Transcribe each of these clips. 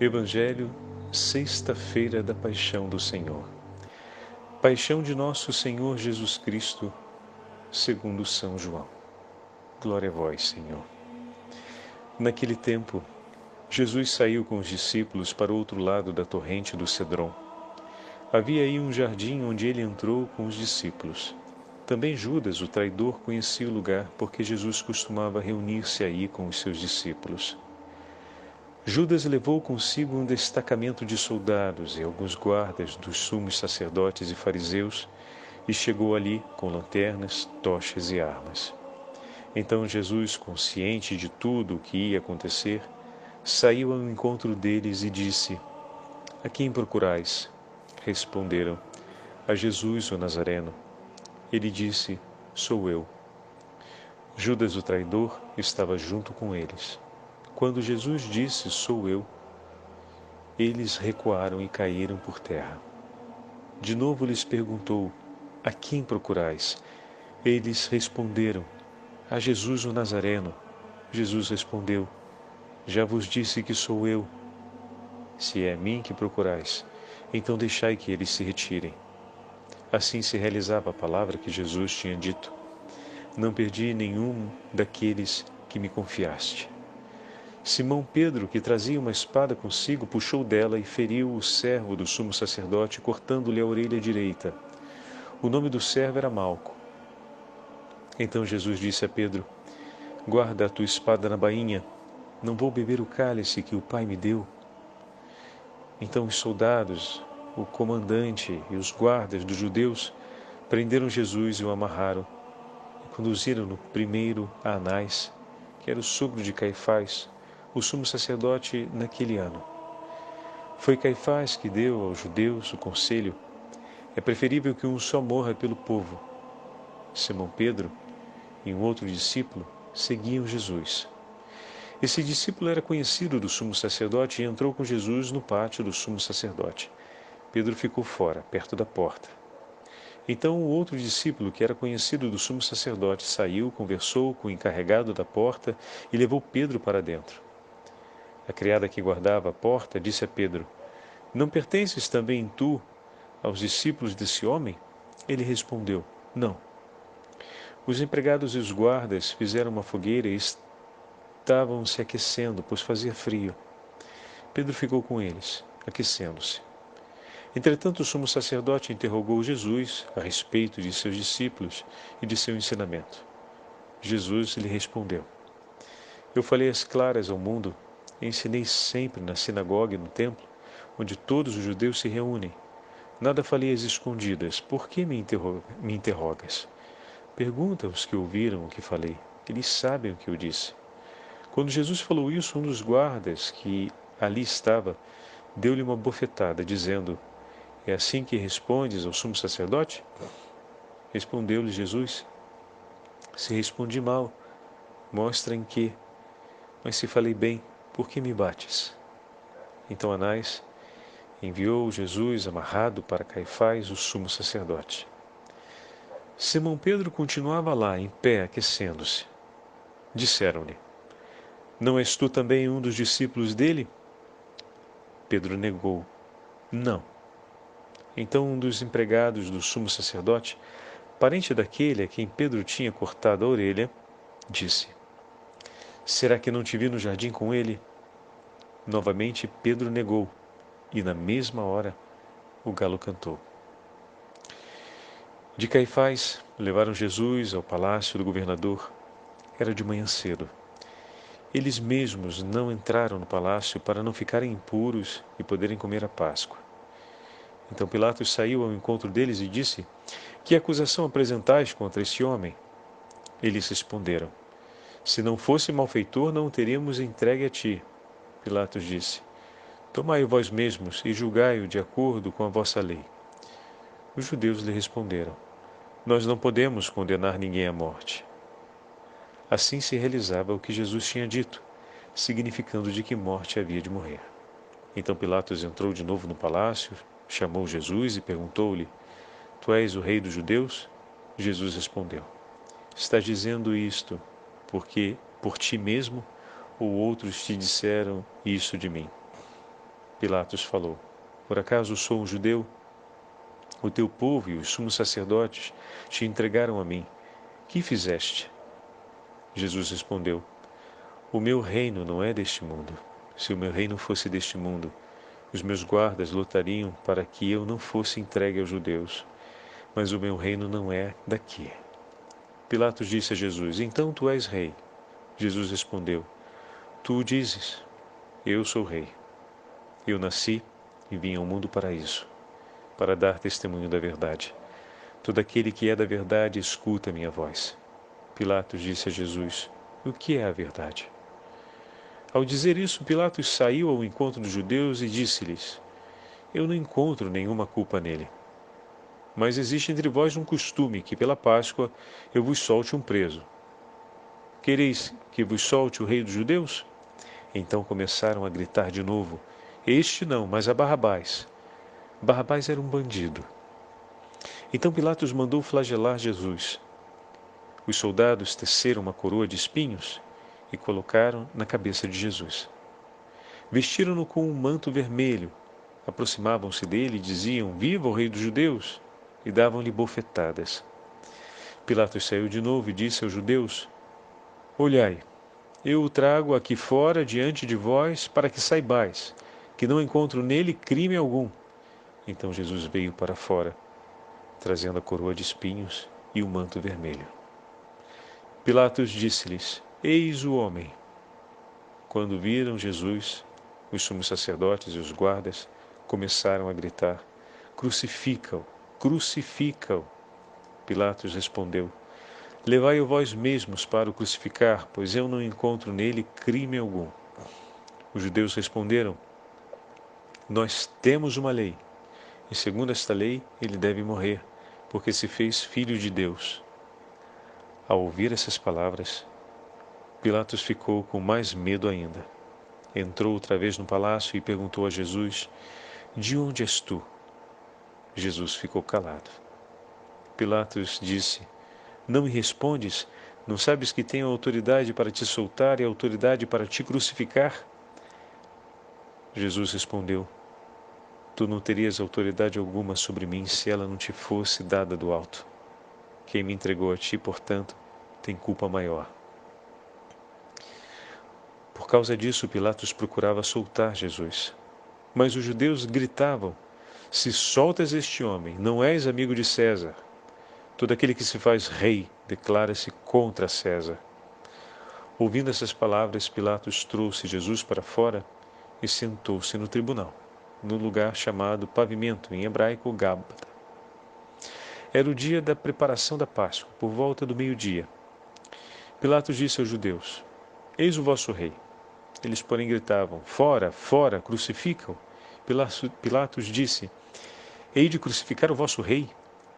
Evangelho, sexta-feira da Paixão do Senhor. Paixão de nosso Senhor Jesus Cristo, segundo São João. Glória a vós, Senhor. Naquele tempo, Jesus saiu com os discípulos para o outro lado da torrente do Cedron. Havia aí um jardim onde ele entrou com os discípulos. Também Judas, o traidor, conhecia o lugar porque Jesus costumava reunir-se aí com os seus discípulos. Judas levou consigo um destacamento de soldados e alguns guardas dos sumos sacerdotes e fariseus e chegou ali com lanternas, tochas e armas. Então Jesus, consciente de tudo o que ia acontecer, saiu ao encontro deles e disse: A quem procurais? Responderam: A Jesus, o Nazareno. Ele disse: Sou eu. Judas, o traidor, estava junto com eles. Quando Jesus disse: Sou eu, eles recuaram e caíram por terra. De novo lhes perguntou: A quem procurais? Eles responderam: A Jesus, o Nazareno. Jesus respondeu: Já vos disse que sou eu. Se é a mim que procurais, então deixai que eles se retirem. Assim se realizava a palavra que Jesus tinha dito: Não perdi nenhum daqueles que me confiaste. Simão Pedro, que trazia uma espada consigo, puxou dela e feriu o servo do sumo sacerdote, cortando-lhe a orelha direita. O nome do servo era Malco. Então Jesus disse a Pedro: Guarda a tua espada na bainha, não vou beber o cálice que o Pai me deu. Então os soldados, o comandante e os guardas dos judeus prenderam Jesus e o amarraram e conduziram-no primeiro a Anás, que era o sogro de Caifás, o sumo sacerdote naquele ano. Foi Caifás que deu aos judeus o conselho: é preferível que um só morra pelo povo. Simão Pedro e um outro discípulo seguiam Jesus. Esse discípulo era conhecido do sumo sacerdote e entrou com Jesus no pátio do sumo sacerdote. Pedro ficou fora, perto da porta. Então o outro discípulo, que era conhecido do sumo sacerdote, saiu, conversou com o encarregado da porta e levou Pedro para dentro. A criada que guardava a porta disse a Pedro: Não pertences também tu aos discípulos desse homem? Ele respondeu: Não. Os empregados e os guardas fizeram uma fogueira e estavam se aquecendo, pois fazia frio. Pedro ficou com eles, aquecendo-se. Entretanto, o sumo sacerdote interrogou Jesus a respeito de seus discípulos e de seu ensinamento. Jesus lhe respondeu: Eu falei às claras ao mundo, ensinei sempre na sinagoga e no templo, onde todos os judeus se reúnem. Nada falei às escondidas. Por que me interrogas? Pergunta aos que ouviram o que falei. Eles sabem o que eu disse. Quando Jesus falou isso, um dos guardas que ali estava deu-lhe uma bofetada, dizendo: É assim que respondes ao sumo sacerdote? Respondeu-lhe Jesus: Se respondi mal, mostra em que. Mas se falei bem, por que me bates? Então Anás enviou Jesus amarrado para Caifás, o sumo sacerdote. Simão Pedro continuava lá, em pé, aquecendo-se. Disseram-lhe: Não és tu também um dos discípulos dele? Pedro negou: Não. Então um dos empregados do sumo sacerdote, parente daquele a quem Pedro tinha cortado a orelha, disse: Será que não te vi no jardim com ele? Novamente Pedro negou, e na mesma hora o galo cantou. De Caifás levaram Jesus ao palácio do governador. Era de manhã cedo. Eles mesmos não entraram no palácio para não ficarem impuros e poderem comer a Páscoa. Então Pilatos saiu ao encontro deles e disse: Que acusação apresentais contra este homem? Eles responderam: Se não fosse malfeitor, não o teríamos entregue a ti. Pilatos disse: Tomai-o vós mesmos e julgai-o de acordo com a vossa lei. Os judeus lhe responderam: Nós não podemos condenar ninguém à morte. Assim se realizava o que Jesus tinha dito, significando de que morte havia de morrer. Então Pilatos entrou de novo no palácio, chamou Jesus e perguntou-lhe: Tu és o rei dos judeus? Jesus respondeu: Estás dizendo isto porque por ti mesmo ou outros te disseram isso de mim? Pilatos falou: Por acaso sou um judeu? O teu povo e os sumos sacerdotes te entregaram a mim. Que fizeste? Jesus respondeu: O meu reino não é deste mundo. Se o meu reino fosse deste mundo, os meus guardas lutariam para que eu não fosse entregue aos judeus. Mas o meu reino não é daqui. Pilatos disse a Jesus: Então tu és rei. Jesus respondeu: Tu o dizes. Eu sou rei. Eu nasci e vim ao mundo para isso, para dar testemunho da verdade. Todo aquele que é da verdade escuta a minha voz. Pilatos disse a Jesus: O que é a verdade? Ao dizer isso, Pilatos saiu ao encontro dos judeus e disse-lhes: Eu não encontro nenhuma culpa nele. Mas existe entre vós um costume que pela Páscoa eu vos solte um preso. Quereis que vos solte o rei dos judeus? Então começaram a gritar de novo: Este não, mas a Barrabás. Barrabás era um bandido. Então Pilatos mandou flagelar Jesus. Os soldados teceram uma coroa de espinhos e colocaram na cabeça de Jesus. Vestiram-no com um manto vermelho, aproximavam-se dele e diziam: Viva o rei dos judeus! E davam-lhe bofetadas. Pilatos saiu de novo e disse aos judeus: Olhai, eu o trago aqui fora diante de vós para que saibais que não encontro nele crime algum. Então Jesus veio para fora, trazendo a coroa de espinhos e o manto vermelho. Pilatos disse-lhes: Eis o homem. Quando viram Jesus, os sumos sacerdotes e os guardas começaram a gritar: Crucifica-o! Crucifica-o! Pilatos respondeu: Levai-o vós mesmos para o crucificar, pois eu não encontro nele crime algum. Os judeus responderam: Nós temos uma lei, e segundo esta lei ele deve morrer, porque se fez filho de Deus. Ao ouvir essas palavras, Pilatos ficou com mais medo ainda. Entrou outra vez no palácio e perguntou a Jesus: De onde és tu? Jesus ficou calado. Pilatos disse: Não me respondes? Não sabes que tenho autoridade para te soltar e autoridade para te crucificar? Jesus respondeu: Tu não terias autoridade alguma sobre mim se ela não te fosse dada do alto. Quem me entregou a ti, portanto, tem culpa maior. Por causa disso, Pilatos procurava soltar Jesus. Mas os judeus gritavam: Se soltas este homem, não és amigo de César. Todo aquele que se faz rei declara-se contra César. Ouvindo essas palavras, Pilatos trouxe Jesus para fora e sentou-se no tribunal, no lugar chamado Pavimento, em hebraico Gábata. Era o dia da preparação da Páscoa, por volta do meio-dia. Pilatos disse aos judeus: Eis o vosso rei. Eles, porém, gritavam: Fora, fora, crucifica-o. Pilatos disse: Hei de crucificar o vosso rei?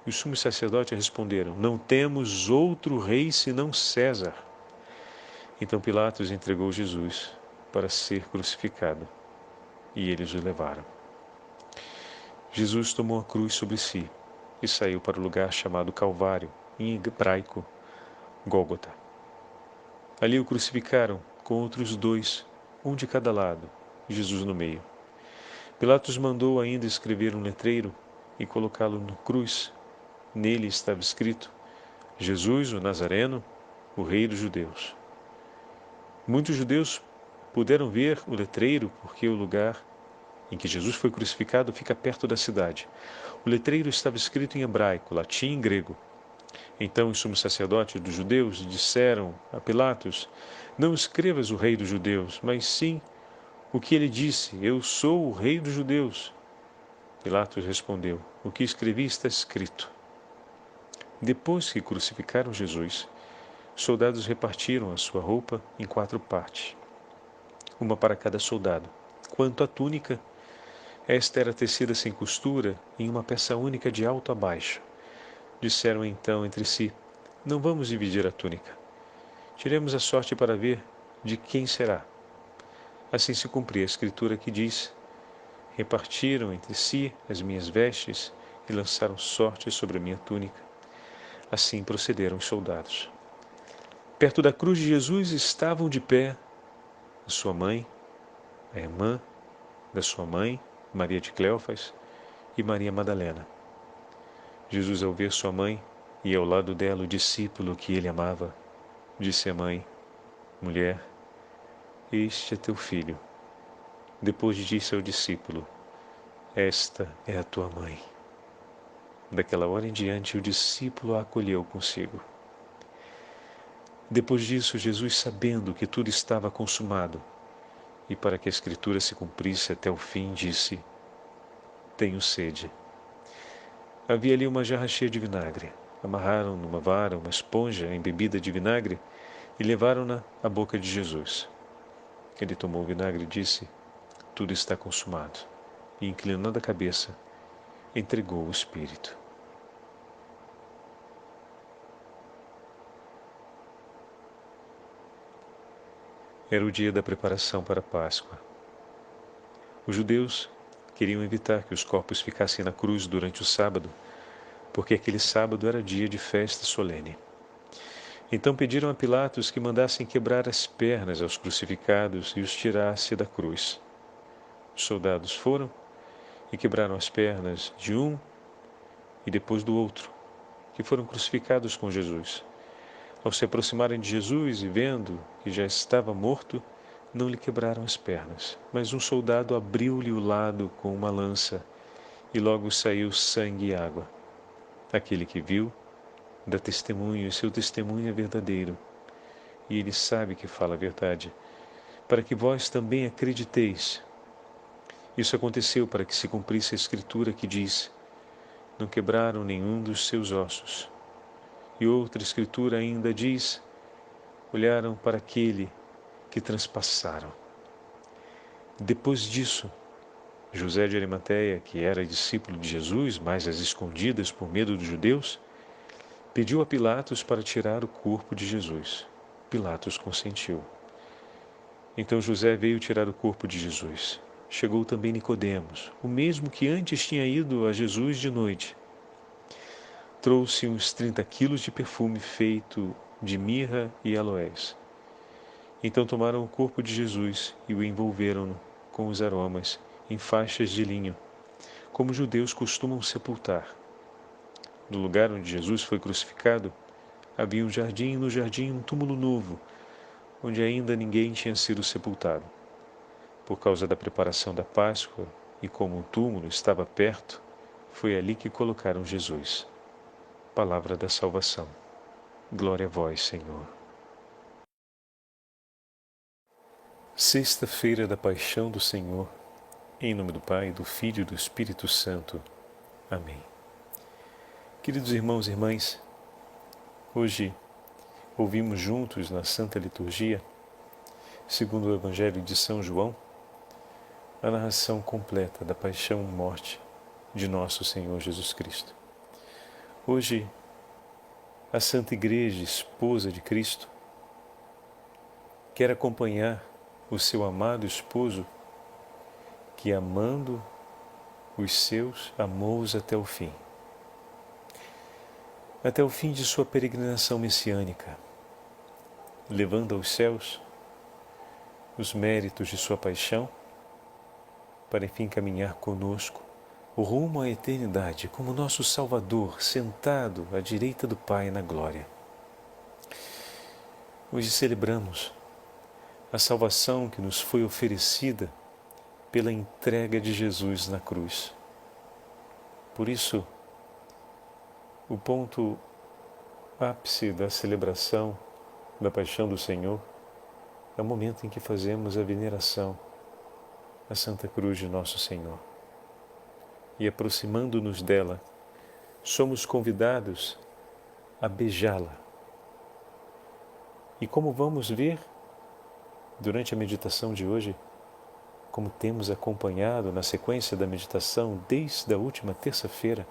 E os sumos sacerdotes responderam: Não temos outro rei senão César. Então Pilatos entregou Jesus para ser crucificado, e eles o levaram. Jesus tomou a cruz sobre si e saiu para o lugar chamado Calvário, em hebraico, Gólgota. Ali o crucificaram com outros dois, um de cada lado, e Jesus no meio. Pilatos mandou ainda escrever um letreiro e colocá-lo na cruz. Nele estava escrito: Jesus, o Nazareno, o Rei dos Judeus. Muitos judeus puderam ver o letreiro porque o lugar em que Jesus foi crucificado fica perto da cidade. O letreiro estava escrito em hebraico, latim e grego. Então os sumos sacerdotes dos judeus disseram a Pilatos: Não escrevas o Rei dos Judeus, mas sim o que ele disse: Eu sou o Rei dos Judeus. Pilatos respondeu: O que escrevi está escrito. Depois que crucificaram Jesus, os soldados repartiram a sua roupa em 4 partes, uma para cada soldado. Quanto à túnica, esta era tecida sem costura em uma peça única de alto a baixo. Disseram então entre si: Não vamos dividir a túnica. Tiremos a sorte para ver de quem será. Assim se cumpriu a escritura que diz: Repartiram entre si as minhas vestes e lançaram sorte sobre a minha túnica. Assim procederam os soldados. Perto da cruz de Jesus estavam de pé a sua mãe, a irmã da sua mãe, Maria de Cleófas, e Maria Madalena. Jesus, ao ver sua mãe e ao lado dela o discípulo que ele amava, disse à mãe: Mulher, este é teu filho. Depois disse ao discípulo: Esta é a tua mãe. Daquela hora em diante, o discípulo a acolheu consigo. Depois disso, Jesus, sabendo que tudo estava consumado, e para que a Escritura se cumprisse até o fim, disse: Tenho sede. Havia ali uma jarra cheia de vinagre. Amarraram numa vara uma esponja embebida de vinagre e levaram-na à boca de Jesus. Ele tomou o vinagre e disse: Tudo está consumado. E, inclinando a cabeça, entregou o Espírito. Era o dia da preparação para a Páscoa. Os judeus queriam evitar que os corpos ficassem na cruz durante o sábado, porque aquele sábado era dia de festa solene. Então pediram a Pilatos que mandassem quebrar as pernas aos crucificados e os tirasse da cruz. Os soldados foram e quebraram as pernas de um e depois do outro, que foram crucificados com Jesus. Ao se aproximarem de Jesus e vendo que já estava morto, não lhe quebraram as pernas, mas um soldado abriu-lhe o lado com uma lança e logo saiu sangue e água. Aquele que viu dá testemunho e seu testemunho é verdadeiro, e ele sabe que fala a verdade, para que vós também acrediteis. Isso aconteceu para que se cumprisse a Escritura que diz: Não quebraram nenhum dos seus ossos. E outra Escritura ainda diz: Olharam para aquele que transpassaram. Depois disso, José de Arimateia, que era discípulo de Jesus, mas às escondidas por medo dos judeus, pediu a Pilatos para tirar o corpo de Jesus. Pilatos consentiu. Então José veio tirar o corpo de Jesus. Chegou também Nicodemos, o mesmo que antes tinha ido a Jesus de noite. Trouxe uns 30 quilos de perfume feito de mirra e aloés. Então tomaram o corpo de Jesus e o envolveram com os aromas em faixas de linho, como os judeus costumam sepultar. No lugar onde Jesus foi crucificado, havia um jardim e no jardim um túmulo novo, onde ainda ninguém tinha sido sepultado. Por causa da preparação da Páscoa e como o túmulo estava perto, foi ali que colocaram Jesus. Palavra da salvação. Glória a vós, Senhor. Sexta-feira da Paixão do Senhor. Em nome do Pai, do Filho e do Espírito Santo. Amém. Queridos irmãos e irmãs, hoje ouvimos juntos na Santa Liturgia, segundo o Evangelho de São João, a narração completa da paixão e morte de nosso Senhor Jesus Cristo. Hoje, a Santa Igreja, esposa de Cristo, quer acompanhar o seu amado esposo que, amando os seus, amou-os até o fim de sua peregrinação messiânica, levando aos céus os méritos de sua paixão, para enfim caminhar conosco o rumo à eternidade como nosso Salvador, sentado à direita do Pai na glória. Hoje celebramos a salvação que nos foi oferecida pela entrega de Jesus na cruz. Por isso, o ponto ápice da celebração da paixão do Senhor é o momento em que fazemos a veneração à Santa Cruz de Nosso Senhor. E aproximando-nos dela, somos convidados a beijá-la. E como vamos ver durante a meditação de hoje, como temos acompanhado na sequência da meditação desde a última terça-feira,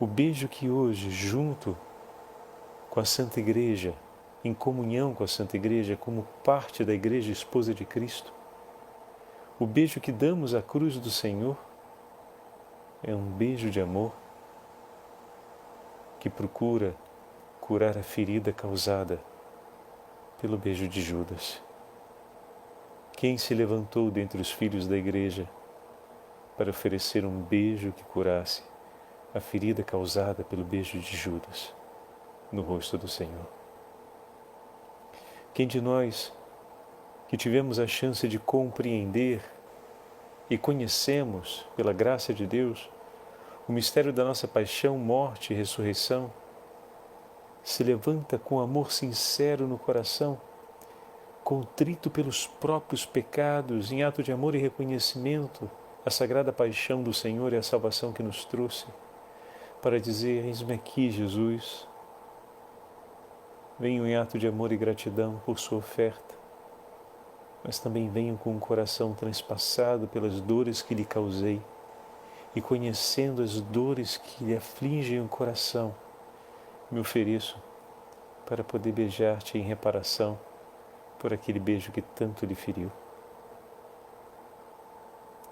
o beijo que hoje, junto com a Santa Igreja, em comunhão com a Santa Igreja, como parte da Igreja Esposa de Cristo, o beijo que damos à cruz do Senhor é um beijo de amor que procura curar a ferida causada pelo beijo de Judas, Quem se levantou dentre os filhos da igreja para oferecer um beijo que curasse a ferida causada pelo beijo de Judas no rosto do Senhor? Quem de nós que tivemos a chance de compreender e conhecemos, pela graça de Deus, o mistério da nossa paixão, morte e ressurreição, se levanta com amor sincero no coração, contrito pelos próprios pecados, em ato de amor e reconhecimento à sagrada paixão do Senhor e à salvação que nos trouxe, para dizer: eis-me aqui, Jesus, venho em ato de amor e gratidão por sua oferta, mas também venho com um coração transpassado pelas dores que lhe causei e conhecendo as dores que lhe afligem o coração, me ofereço para poder beijar-te em reparação por aquele beijo que tanto lhe feriu.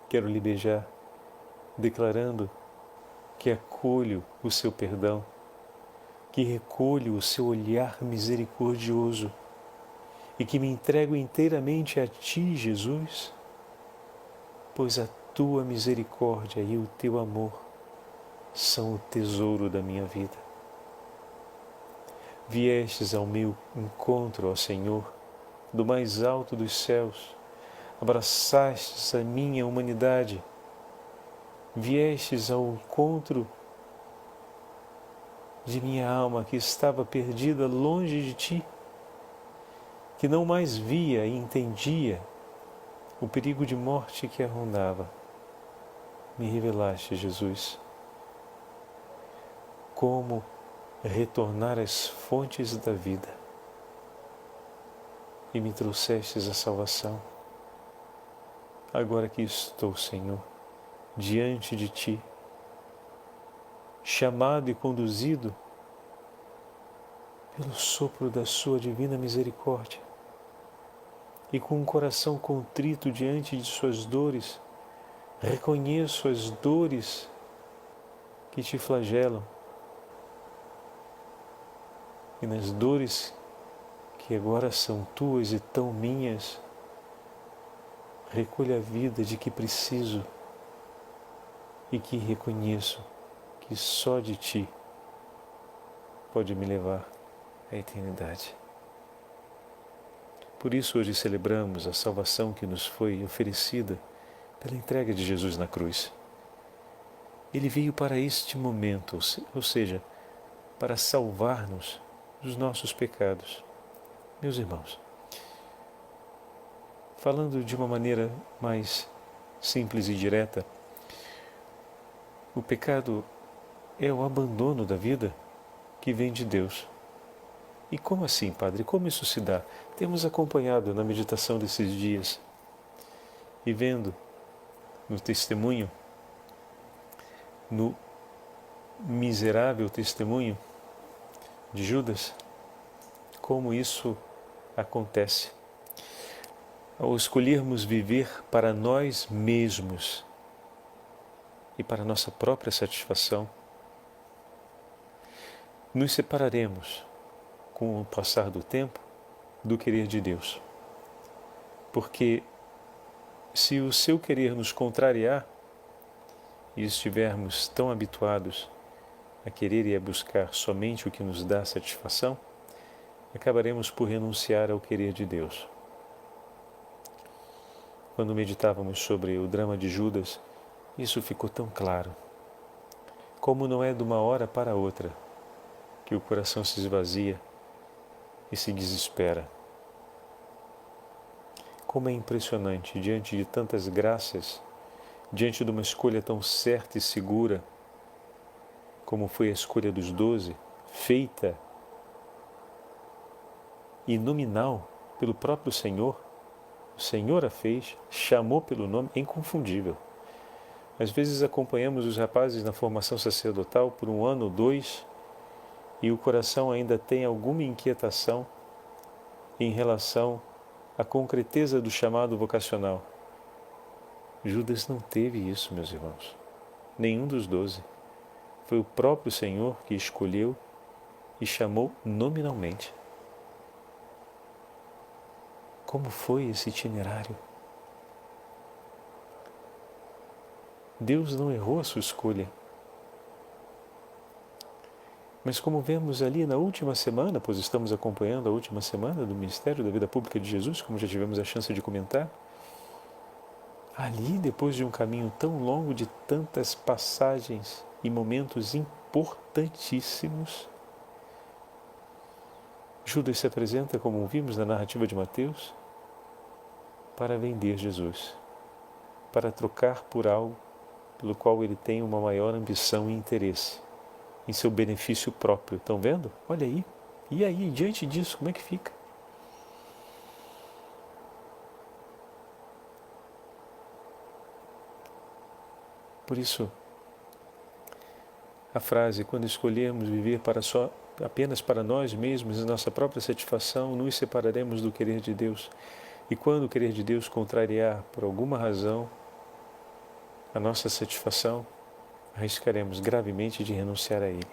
Quero lhe beijar, declarando que acolho o seu perdão, que recolho o seu olhar misericordioso e que me entrego inteiramente a ti, Jesus, pois a tua misericórdia e o teu amor são o tesouro da minha vida. Viestes ao meu encontro, ó Senhor, do mais alto dos céus, abraçastes a minha humanidade, viestes ao encontro de minha alma que estava perdida longe de ti, que não mais via e entendia o perigo de morte que a rondava. Me revelaste, Jesus, como retornar às fontes da vida e me trouxestes a salvação. Agora que estou, Senhor, diante de ti, chamado e conduzido pelo sopro da sua divina misericórdia, e com um coração contrito diante de suas dores, reconheço as dores que te flagelam, e nas dores que agora são tuas e tão minhas, recolho a vida de que preciso e que reconheço que só de ti pode me levar à eternidade. Por isso hoje celebramos a salvação que nos foi oferecida pela entrega de Jesus na cruz. Ele veio para este momento, ou seja, para salvar-nos dos nossos pecados. Meus irmãos, falando de uma maneira mais simples e direta, o pecado é o abandono da vida que vem de Deus. E como assim, Padre? Como isso se dá? Temos acompanhado na meditação desses dias e vendo no testemunho, no miserável testemunho de Judas, como isso acontece. Ao escolhermos viver para nós mesmos e para nossa própria satisfação, nos separaremos com o passar do tempo do querer de Deus. Porque se o seu querer nos contrariar e estivermos tão habituados a querer e a buscar somente o que nos dá satisfação, acabaremos por renunciar ao querer de Deus. Quando meditávamos sobre o drama de Judas, isso ficou tão claro. Como não é de uma hora para outra que o coração se esvazia e se desespera. Como é impressionante, diante de tantas graças, diante de uma escolha tão certa e segura, como foi a escolha dos 12, feita e nominal pelo próprio Senhor. O Senhor a fez, chamou pelo nome, é inconfundível. Às vezes acompanhamos os rapazes na formação sacerdotal por 1 ano ou 2 e o coração ainda tem alguma inquietação em relação à concreteza do chamado vocacional. Judas não teve isso, meus irmãos. Nenhum dos 12. Foi o próprio Senhor que escolheu e chamou nominalmente. Como foi esse itinerário? Deus não errou a sua escolha. Mas como vemos ali na última semana, pois estamos acompanhando a última semana do Ministério da Vida Pública de Jesus, como já tivemos a chance de comentar, ali, depois de um caminho tão longo, de tantas passagens e momentos importantíssimos, Judas se apresenta, como vimos na narrativa de Mateus, para vender Jesus, para trocar por algo pelo qual ele tem uma maior ambição e interesse, em seu benefício próprio. Estão vendo? Olha aí. E aí, diante disso, como é que fica? Por isso, a frase, quando escolhermos viver apenas para nós mesmos e nossa própria satisfação, nos separaremos do querer de Deus. E quando o querer de Deus contrariar, por alguma razão, a nossa satisfação, arriscaremos gravemente de renunciar a Ele.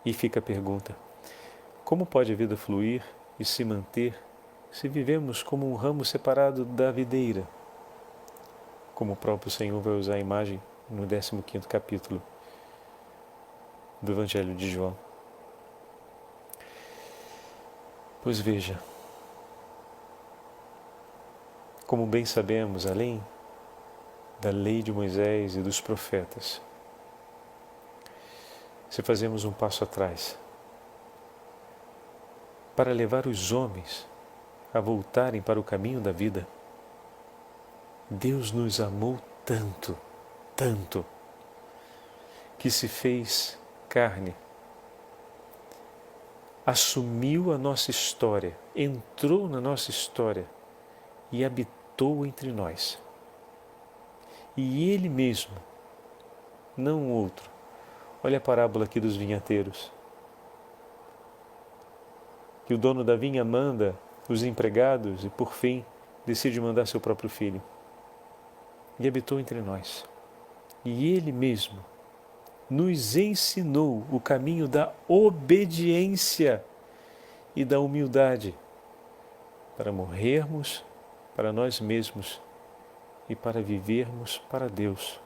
E fica a pergunta: como pode a vida fluir e se manter se vivemos como um ramo separado da videira? Como o próprio Senhor vai usar a imagem no 15º capítulo do Evangelho de João. Pois veja, como bem sabemos, além da lei de Moisés e dos profetas, se fazemos um passo atrás para levar os homens a voltarem para o caminho da vida, Deus nos amou tanto, tanto, que se fez carne, assumiu a nossa história, entrou na nossa história e habitou entre nós. E Ele mesmo, não um outro. Olha a parábola aqui dos vinhateiros. Que o dono da vinha manda os empregados e, por fim, decide mandar seu próprio filho. E habitou entre nós. E Ele mesmo nos ensinou o caminho da obediência e da humildade para morrermos para nós mesmos e para vivermos para Deus.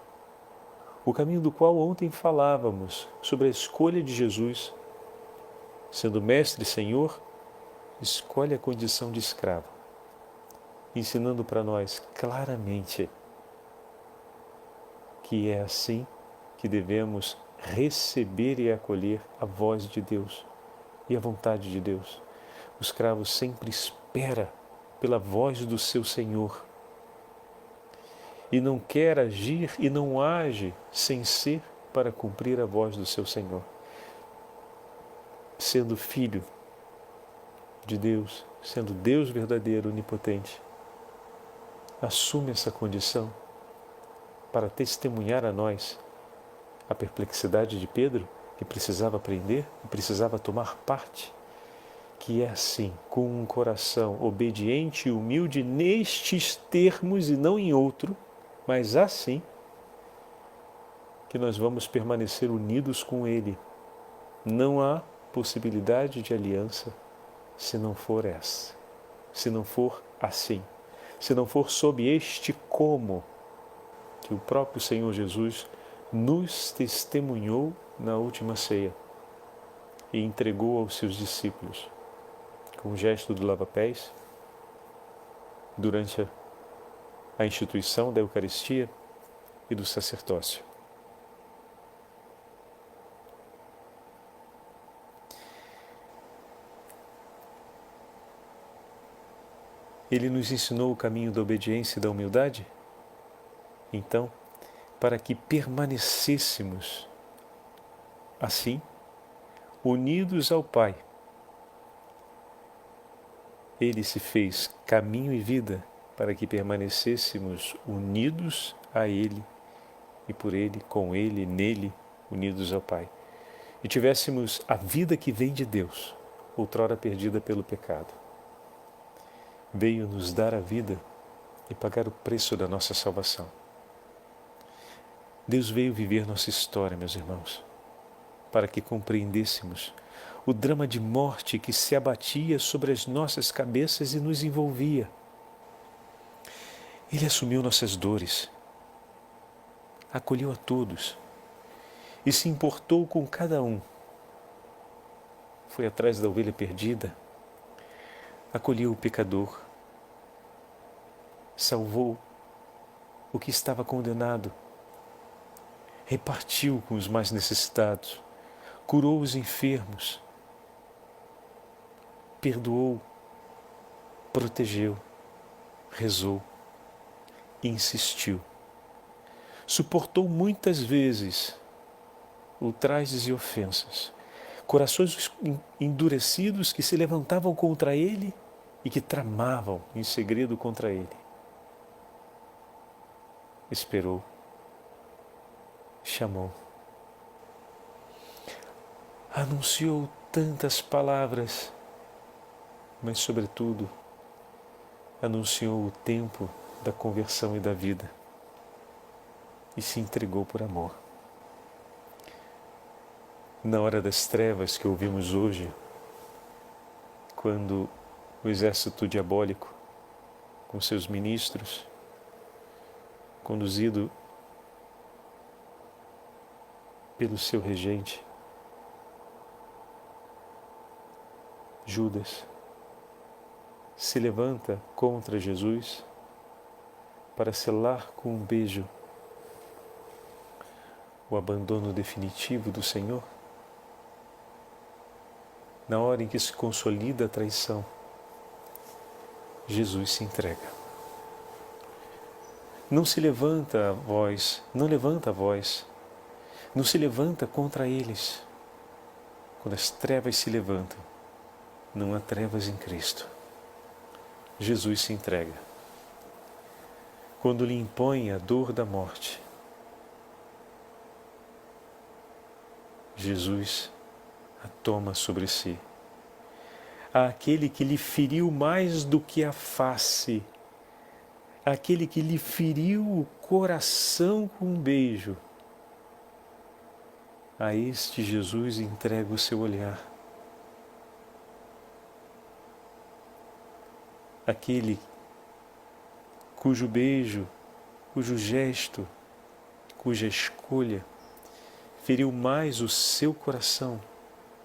O caminho do qual ontem falávamos sobre a escolha de Jesus, sendo Mestre e Senhor, escolhe a condição de escravo, ensinando para nós claramente que é assim que devemos receber e acolher a voz de Deus e a vontade de Deus. O escravo sempre espera pela voz do seu Senhor e não quer agir e não age sem ser para cumprir a voz do seu Senhor. Sendo filho de Deus, sendo Deus verdadeiro, onipotente, assume essa condição para testemunhar a nós a perplexidade de Pedro, que precisava aprender, que precisava tomar parte, que é assim, com um coração obediente e humilde nestes termos e não em outro, mas assim que nós vamos permanecer unidos com Ele. Não há possibilidade de aliança se não for essa, se não for assim, se não for sob este como que o próprio Senhor Jesus nos testemunhou na última ceia e entregou aos seus discípulos com o gesto do lava-pés durante a instituição da Eucaristia e do sacerdócio. Ele nos ensinou o caminho da obediência e da humildade? Então, para que permanecêssemos assim, unidos ao Pai, Ele se fez caminho e vida para que permanecêssemos unidos a Ele e por Ele, com Ele, nele, unidos ao Pai. E tivéssemos a vida que vem de Deus, outrora perdida pelo pecado. Veio nos dar a vida e pagar o preço da nossa salvação. Deus veio viver nossa história, meus irmãos, para que compreendêssemos o drama de morte que se abatia sobre as nossas cabeças e nos envolvia. Ele assumiu nossas dores, acolheu a todos e se importou com cada um. Foi atrás da ovelha perdida, acolheu o pecador, salvou o que estava condenado, repartiu com os mais necessitados, curou os enfermos, perdoou, protegeu, rezou, insistiu. Suportou muitas vezes ultrajes e ofensas, corações endurecidos que se levantavam contra ele e que tramavam em segredo contra ele. Esperou, chamou, anunciou tantas palavras, mas sobretudo anunciou o tempo da conversão e da vida e se entregou por amor. Na hora das trevas que ouvimos hoje, quando o exército diabólico, com seus ministros, conduzido pelo seu regente, Judas, se levanta contra Jesus para selar com um beijo o abandono definitivo do Senhor. Na hora em que se consolida a traição, Jesus se entrega. Não se levanta a voz, não levanta a voz, não se levanta contra eles. Quando as trevas se levantam, não há trevas em Cristo. Jesus se entrega. Quando lhe impõe a dor da morte, Jesus a toma sobre si. Àquele que lhe feriu mais do que a face, aquele que lhe feriu o coração com um beijo, a este Jesus entrega o seu olhar. Aquele cujo beijo, cujo gesto, cuja escolha feriu mais o seu coração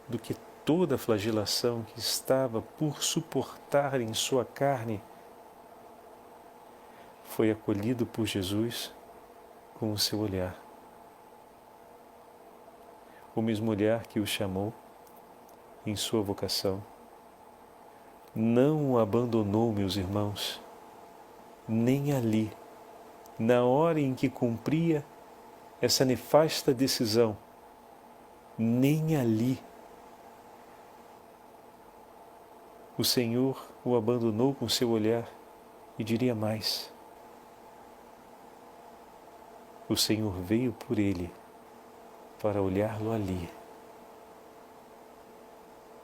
do que toda a flagelação que estava por suportar em sua carne, foi acolhido por Jesus com o seu olhar. O mesmo olhar que o chamou em sua vocação. Não o abandonou, meus irmãos, nem ali, na hora em que cumpria essa nefasta decisão, nem ali o Senhor o abandonou com seu olhar, e diria mais: o Senhor veio por ele para olhá-lo ali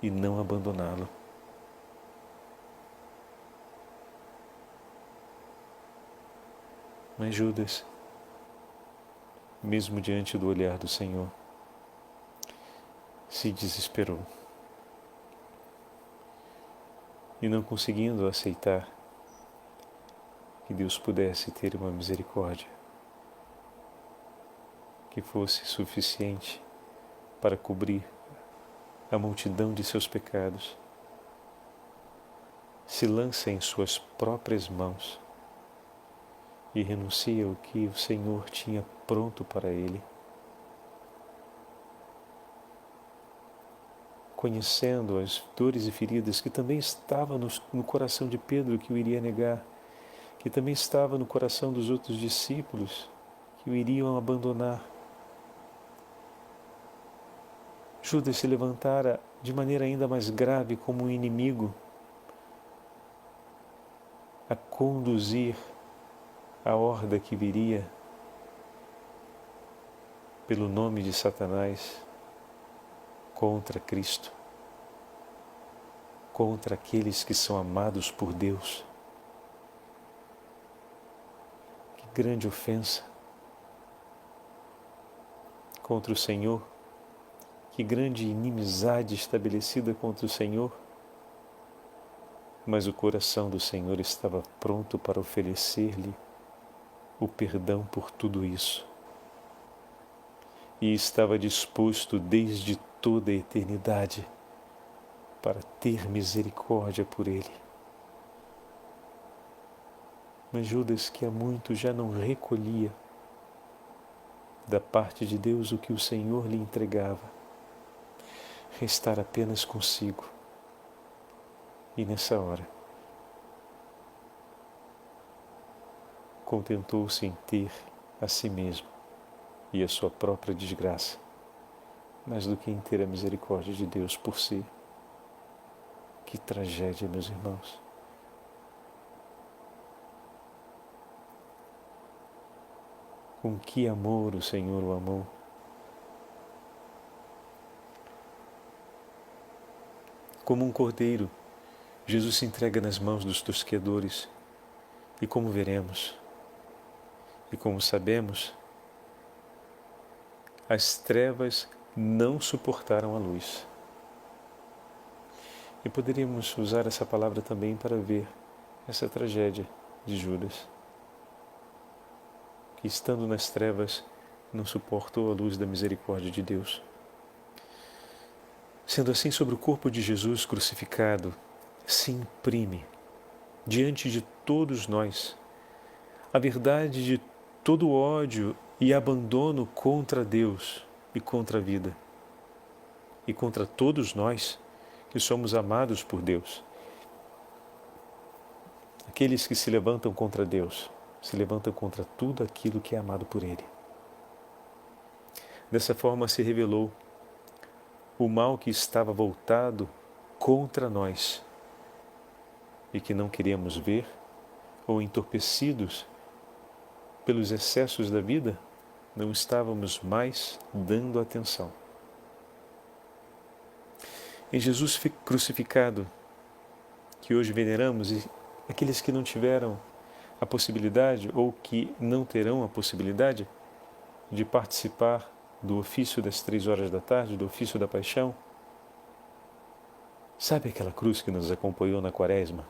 e não abandoná-lo. Mas Judas, mesmo diante do olhar do Senhor, se desesperou. E não conseguindo aceitar que Deus pudesse ter uma misericórdia que fosse suficiente para cobrir a multidão de seus pecados, se lança em suas próprias mãos e renuncia ao que o Senhor tinha pronto para ele. Conhecendo as dores e feridas que também estavam no coração de Pedro, que o iria negar, que também estava no coração dos outros discípulos, que o iriam abandonar, Judas se levantara de maneira ainda mais grave como um inimigo a conduzir a horda que viria pelo nome de Satanás contra Cristo, contra aqueles que são amados por Deus. Que grande ofensa contra o Senhor, que grande inimizade estabelecida contra o Senhor, mas o coração do Senhor estava pronto para oferecer-lhe o perdão por tudo isso. e estava disposto desde toda a eternidade para ter misericórdia por ele. Mas Judas, que há muito já não recolhia da parte de Deus o que o Senhor lhe entregava, restar apenas consigo. E nessa hora, contentou-se em ter a si mesmo e a sua própria desgraça, mais do que em ter a misericórdia de Deus por si. Que tragédia, meus irmãos! Com que amor o Senhor o amou! Como um cordeiro, Jesus se entrega nas mãos dos tosqueadores, e como veremos, e como sabemos, as trevas não suportaram a luz. E poderíamos usar essa palavra também para ver essa tragédia de Judas, que estando nas trevas não suportou a luz da misericórdia de Deus. Sendo assim, sobre o corpo de Jesus crucificado se imprime, diante de todos nós, a verdade de todo ódio e abandono contra Deus e contra a vida, e contra todos nós que somos amados por Deus. Aqueles que se levantam contra Deus, se levantam contra tudo aquilo que é amado por Ele. Dessa forma se revelou o mal que estava voltado contra nós e que não queríamos ver, ou entorpecidos pelos excessos da vida, não estávamos mais dando atenção. Em Jesus crucificado, que hoje veneramos, e aqueles que não tiveram a possibilidade ou que não terão a possibilidade de participar do ofício das 3 horas da tarde, do ofício da paixão, sabe aquela cruz que nos acompanhou na Quaresma?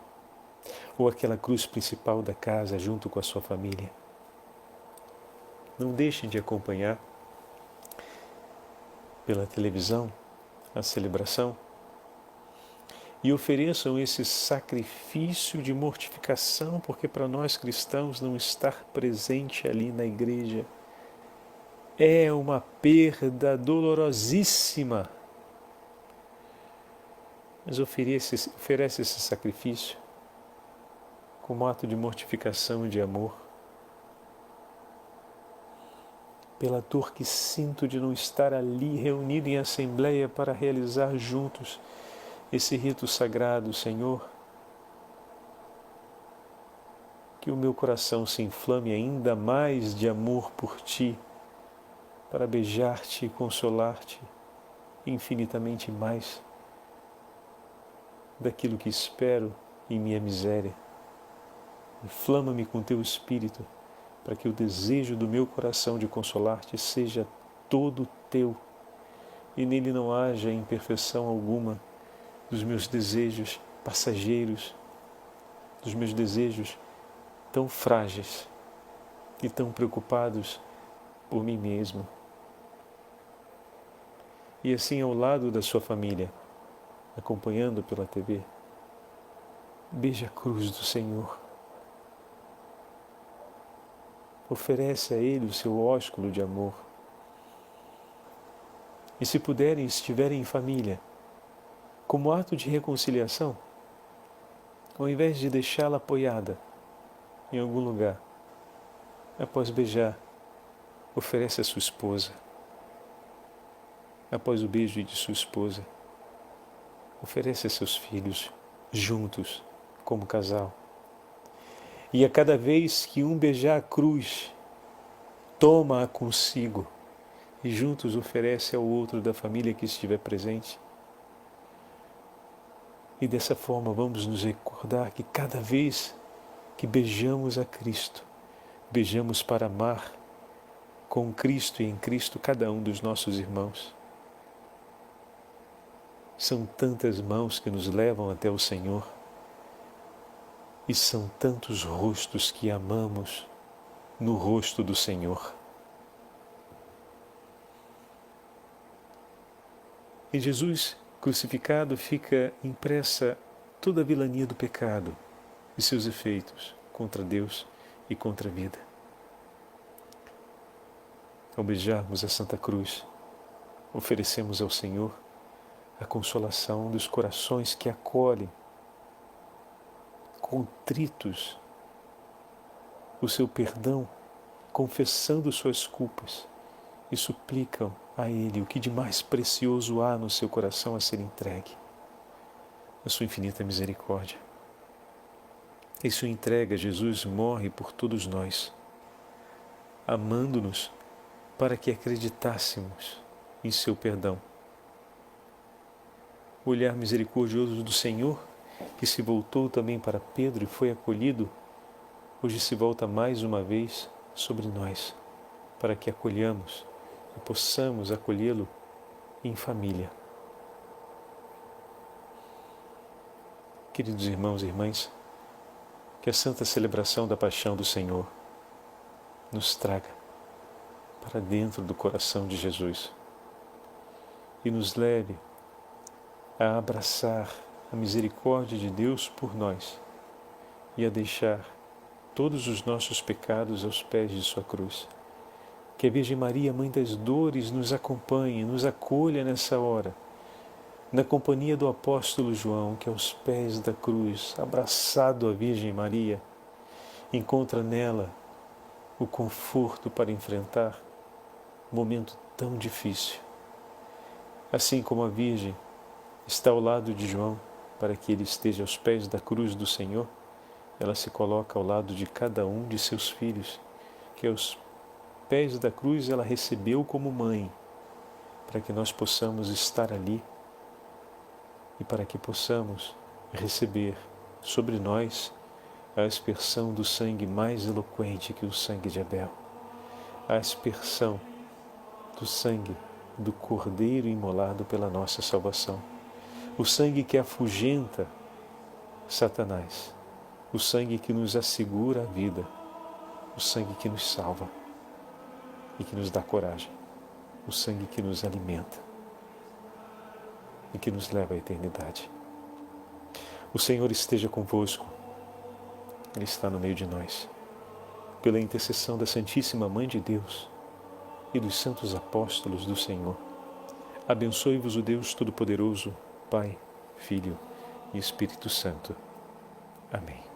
Ou aquela cruz principal da casa junto com a sua família? Não deixem de acompanhar pela televisão a celebração e ofereçam esse sacrifício de mortificação, porque para nós cristãos não estar presente ali na igreja é uma perda dolorosíssima. Mas oferece esse sacrifício como ato de mortificação e de amor, pela dor que sinto de não estar ali reunido em assembleia para realizar juntos esse rito sagrado, Senhor. Que o meu coração se inflame ainda mais de amor por Ti, para beijar-te e consolar-te infinitamente mais daquilo que espero em minha miséria. Inflama-me com Teu Espírito, para que o desejo do meu coração de consolar-te seja todo Teu, e nele não haja imperfeição alguma dos meus desejos passageiros, dos meus desejos tão frágeis e tão preocupados por mim mesmo. E assim, ao lado da sua família, acompanhando pela TV, beija a cruz do Senhor. Oferece a Ele o seu ósculo de amor. E se puderem, estiverem em família, como ato de reconciliação, ao invés de deixá-la apoiada em algum lugar, após beijar, oferece a sua esposa. Após o beijo de sua esposa, oferece a seus filhos, juntos, como casal. E a cada vez que um beijar a cruz, toma-a consigo e juntos oferece ao outro da família que estiver presente. E dessa forma vamos nos recordar que cada vez que beijamos a Cristo, beijamos para amar com Cristo e em Cristo cada um dos nossos irmãos. São tantas mãos que nos levam até o Senhor e são tantos rostos que amamos no rosto do Senhor. Em Jesus crucificado fica impressa toda a vilania do pecado e seus efeitos contra Deus e contra a vida. Ao beijarmos a Santa Cruz, oferecemos ao Senhor a consolação dos corações que acolhem, contritos, o seu perdão, confessando suas culpas e suplicam a Ele o que de mais precioso há no seu coração a ser entregue, a sua infinita misericórdia. Em sua entrega, Jesus morre por todos nós, amando-nos para que acreditássemos em seu perdão. O olhar misericordioso do Senhor, que se voltou também para Pedro e foi acolhido, hoje se volta mais uma vez sobre nós, para que acolhamos e possamos acolhê-lo em família. Queridos irmãos e irmãs, que a santa celebração da paixão do Senhor nos traga para dentro do coração de Jesus e nos leve a abraçar a misericórdia de Deus por nós e a deixar todos os nossos pecados aos pés de sua cruz. Que a Virgem Maria, Mãe das Dores, nos acompanhe, nos acolha nessa hora, na companhia do apóstolo João, que aos pés da cruz, abraçado à Virgem Maria, encontra nela o conforto para enfrentar um momento tão difícil. Assim como a Virgem está ao lado de João, para que ele esteja aos pés da cruz do Senhor, ela se coloca ao lado de cada um de seus filhos, que aos pés da cruz ela recebeu como mãe, para que nós possamos estar ali e para que possamos receber sobre nós a aspersão do sangue mais eloquente que o sangue de Abel, a aspersão do sangue do Cordeiro imolado pela nossa salvação, o sangue que afugenta Satanás, o sangue que nos assegura a vida, o sangue que nos salva e que nos dá coragem, o sangue que nos alimenta e que nos leva à eternidade. O Senhor esteja convosco, Ele está no meio de nós. Pela intercessão da Santíssima Mãe de Deus e dos santos apóstolos do Senhor, abençoe-vos o Deus Todo-Poderoso, Pai, Filho e Espírito Santo. Amém.